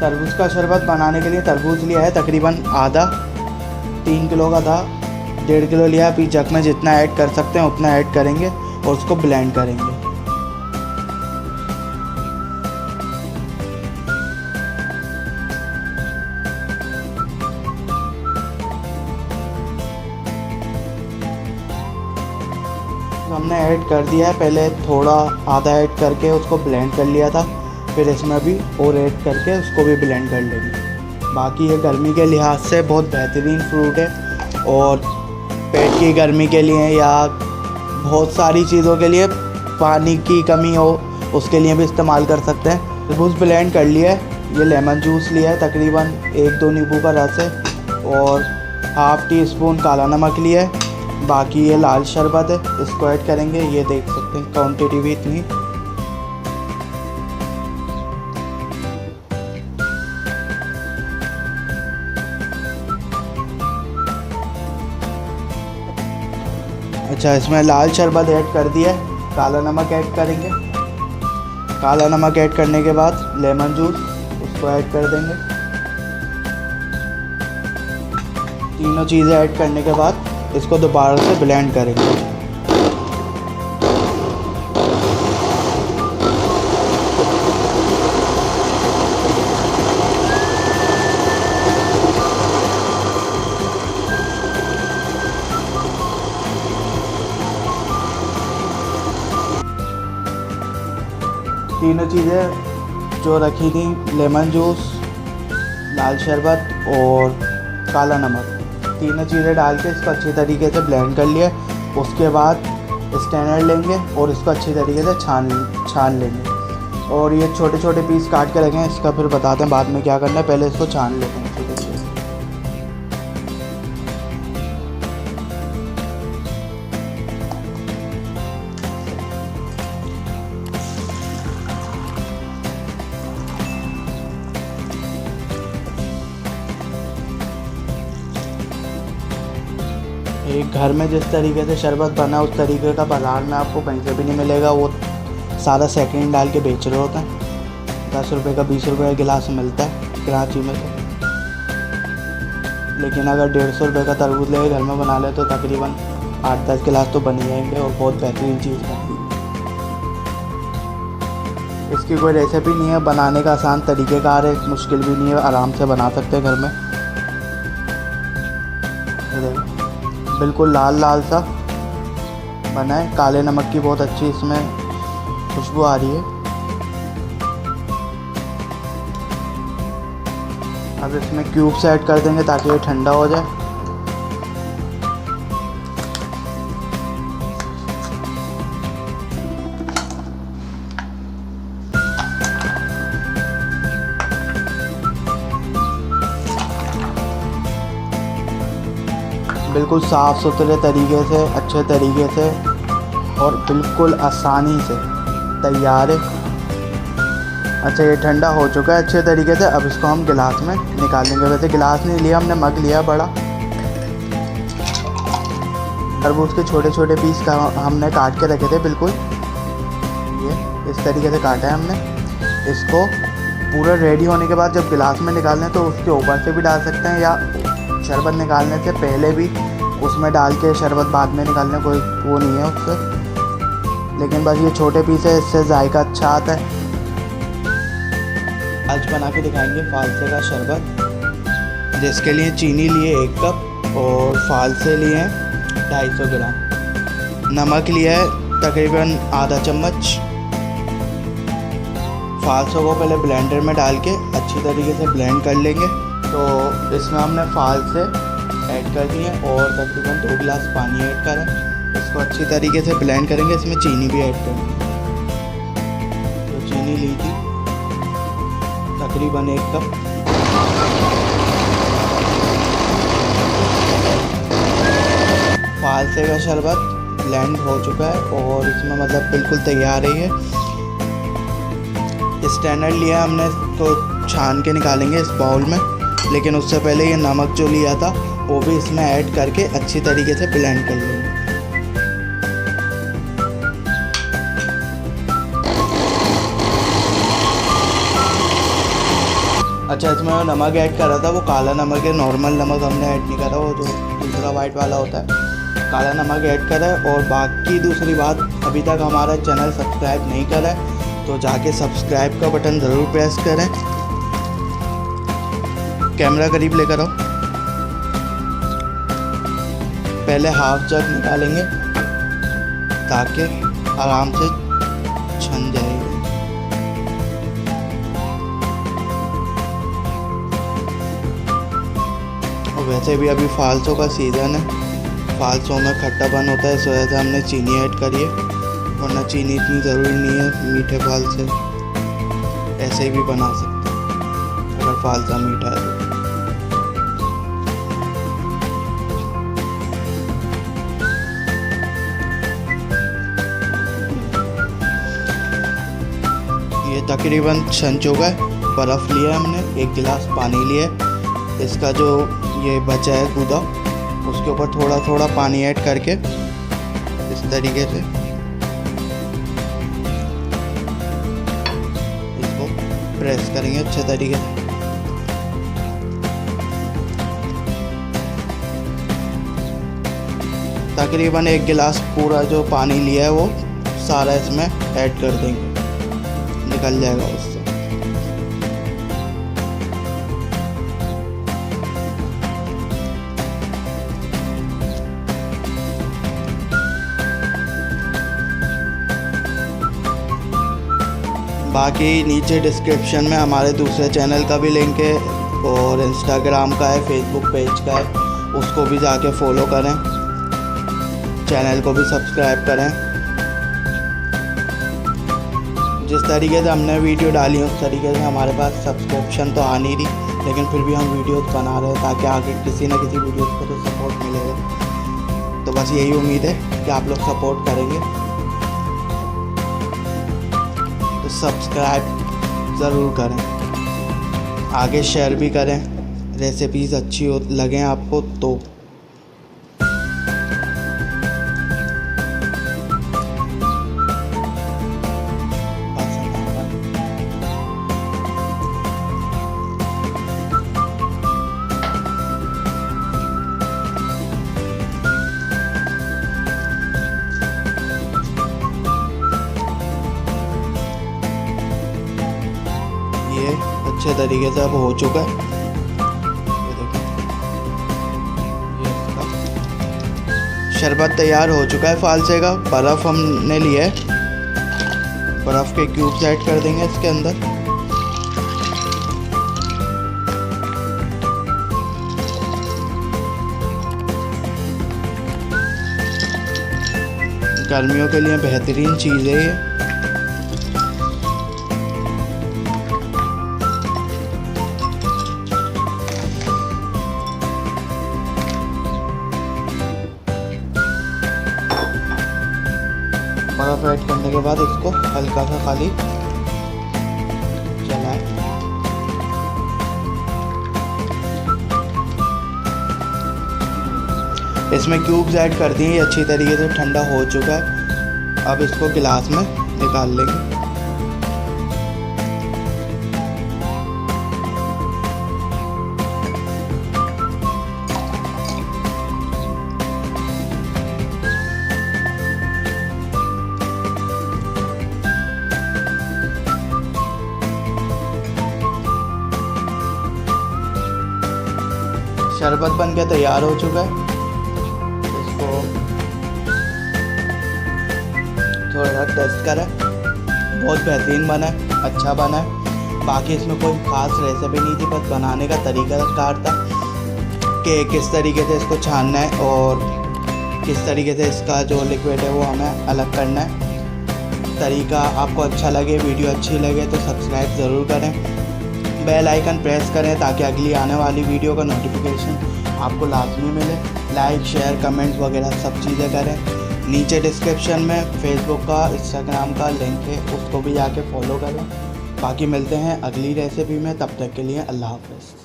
तरबूज का शरबत बनाने के लिए तरबूज लिया है तकरीबन आधा, 3 किलो का था, 1.5 किलो लिया। अभी जग में जितना ऐड कर सकते हैं उतना ऐड करेंगे और उसको ब्लेंड करेंगे। हमने ऐड कर दिया है, पहले थोड़ा आधा ऐड करके उसको ब्लेंड कर लिया था, फिर इसमें भी और ऐड करके उसको भी ब्लेंड कर लेंगे। बाकी ये गर्मी के लिहाज से बहुत बेहतरीन फ्रूट है और पेट की गर्मी के लिए या बहुत सारी चीज़ों के लिए, पानी की कमी हो उसके लिए भी इस्तेमाल कर सकते हैं। तरबूज ब्लेंड कर लिया है। ये लेमन जूस लिया है, तकरीबन 1-2 नींबू का रस है और ½ टी स्पून काला नमक लिया है। बाकी ये लाल शरबत है, इसको ऐड करेंगे। ये देख सकते हैं क्वांटिटी भी इतनी। अच्छा, इसमें लाल शरबत ऐड कर दिया है, काला नमक ऐड करेंगे। काला नमक ऐड करने के बाद लेमन जूस उसको ऐड कर देंगे। तीनों चीज़ें ऐड करने के बाद इसको दोबारा से ब्लेंड करेंगे। तीनों चीज़ें जो रखी थी, लेमन जूस, लाल शरबत और काला नमक, तीनों चीज़ें डाल के इसको अच्छी तरीके से ब्लेंड कर लिया। उसके बाद स्ट्रेनर लेंगे और इसको अच्छी तरीके से छान लेंगे। और ये छोटे छोटे पीस काट के रखें, इसका फिर बताते हैं बाद में क्या करना है। पहले इसको छान लेते हैं अच्छी तरीके से। एक घर में जिस तरीके से शरबत बना उस तरीके का बाज़ार में आपको कहीं से भी नहीं मिलेगा। वो सारा सेकंड डाल के बेच रहे होते हैं। 10 रुपये का 20 रुपये का गिलास मिलता है कराची में तो। लेकिन अगर 150 रुपये का तरबूज लेके घर में बना ले तो तकरीबन 8-10 गिलास तो बन ही जाएंगे और बहुत बेहतरीन चीज़ बनती है। इसकी कोई रेसिपी नहीं है, बनाने का आसान तरीक़ेकार है, मुश्किल भी नहीं है, आराम से बना सकते हैं घर में। बिल्कुल लाल लाल सा बना है। काले नमक की बहुत अच्छी इसमें खुशबू आ रही है। अब इसमें क्यूब्स ऐड कर देंगे ताकि ये ठंडा हो जाए। बिल्कुल साफ़ सुथरे तरीके से, अच्छे तरीके से और बिल्कुल आसानी से तैयार है। अच्छा, ये ठंडा हो चुका है अच्छे तरीके से। अब इसको हम गिलास में निकालेंगे। वैसे गिलास नहीं लिया हमने, मग लिया बड़ा। तरबूज के छोटे छोटे पीस का हमने काट के रखे थे, बिल्कुल ये इस तरीके से काटा है हमने। इसको पूरा रेडी होने के बाद जब गिलास में निकालना है तो उसके ऊपर से भी डाल सकते हैं या शरबत निकालने से पहले भी उसमें डाल के शरबत बाद में निकालने, कोई वो नहीं है उससे। लेकिन बस ये छोटे पीस है, इससे जायका अच्छा आता है। आज बना के दिखाएंगे फालसे का शरबत, जिसके लिए चीनी लिए 1 कप और फालसे लिए हैं 250 ग्राम। नमक लिया है तकरीबन आधा चम्मच। फालसों को पहले ब्लेंडर में डाल के अच्छी तरीके से ब्लेंड कर लेंगे। तो इसमें हमने फालसे ऐड कर दिए और तकरीबन 2 गिलास पानी ऐड करें। इसको अच्छी तरीके से ब्लेंड करेंगे। इसमें चीनी भी ऐड करेंगे। तो चीनी ली थी तकरीबन 1 कप। फालसे का शरबत ब्लेंड हो चुका है और इसमें मतलब बिल्कुल तैयार है। ये स्ट्रेनर लिया हमने, तो छान के निकालेंगे इस बाउल में। लेकिन उससे पहले ये नमक जो लिया था वो भी इसमें ऐड करके अच्छी तरीके से ब्लेंड कर लेंगे। अच्छा इसमें नमक ऐड करा था वो काला नमक है, नॉर्मल नमक हमने ऐड नहीं करा, वो जो दूसरा वाइट वाला होता है काला नमक ऐड करा है। और बाकी दूसरी बात, अभी तक हमारा चैनल सब्सक्राइब नहीं करा है तो जाके सब्सक्राइब का बटन ज़रूर प्रेस करें। कैमरा करीब लेकर आओ। पहले हाफ जग निकालेंगे ताकि आराम से छन जाएगी। और वैसे भी अभी फालसों का सीज़न है, फालसों में खट्टापन होता है, इस वजह से हमने चीनी ऐड करी है, वरना चीनी इतनी ज़रूरी नहीं है। मीठे फाल से ऐसे ही भी बना सकते हैं अगर फालसा मीठा है तो। ये तकरीबन छन चुका है। बर्फ़ लिया हमने, 1 गिलास पानी लिया है, इसका जो ये बचा है गूदा उसके ऊपर थोड़ा थोड़ा पानी ऐड करके इस तरीके से इसको प्रेस करेंगे अच्छे तरीके से। तकरीबन 1 गिलास पूरा जो पानी लिया है वो सारा इसमें ऐड कर देंगे, निकल जाएगा उससे। बाकी नीचे डिस्क्रिप्शन में हमारे दूसरे चैनल का भी लिंक है और इंस्टाग्राम का है, फेसबुक पेज का है, उसको भी जाके फॉलो करें, चैनल को भी सब्सक्राइब करें। जिस तरीके से हमने वीडियो डाली उस तरीके से हमारे पास सब्सक्रिप्शन तो आ नहीं रही, लेकिन फिर भी हम वीडियोस बना रहे हैं ताकि आगे किसी न किसी वीडियोस को तो सपोर्ट मिलेगा। तो बस यही उम्मीद है कि आप लोग सपोर्ट करेंगे। तो सब्सक्राइब ज़रूर करें, आगे शेयर भी करें, रेसिपीज़ अच्छी हो लगें आपको तो। ये अच्छे तरीके से अब हो चुका है। ये देखिए, ये इसका शरबत तैयार हो चुका है फालसे का। बर्फ़ हमने लिया है, बर्फ़ के क्यूब्स ऐड कर देंगे इसके अंदर। गर्मियों के लिए बेहतरीन चीज़ है ये। बर्फ़ ऐड करने के बाद इसको हल्का सा खाली चलाएं। इसमें क्यूब्स ऐड कर दिए, ये अच्छी तरीके से ठंडा हो चुका है। अब इसको गिलास में निकाल लेंगे। शरबत बन के तैयार हो चुका है। इसको थोड़ा सा टेस्ट करें, बहुत बेहतरीन बना है, अच्छा बना है। बाकी इसमें कोई ख़ास रेसिपी नहीं थी, बस बनाने का तरीका कार था कि किस तरीके से इसको छानना है और किस तरीके से इसका जो लिक्विड है वो हमें अलग करना है। तरीका आपको अच्छा लगे, वीडियो अच्छी लगे तो सब्सक्राइब ज़रूर करें, बेल आइकन प्रेस करें ताकि अगली आने वाली वीडियो का नोटिफिकेशन आपको लाजमी मिले। लाइक शेयर कमेंट वगैरह सब चीज़ें करें। नीचे डिस्क्रिप्शन में फेसबुक का इंस्टाग्राम का लिंक है, उसको भी जाके फॉलो करें। बाकी मिलते हैं अगली रेसिपी में, तब तक के लिए अल्लाह हाफ़िज़।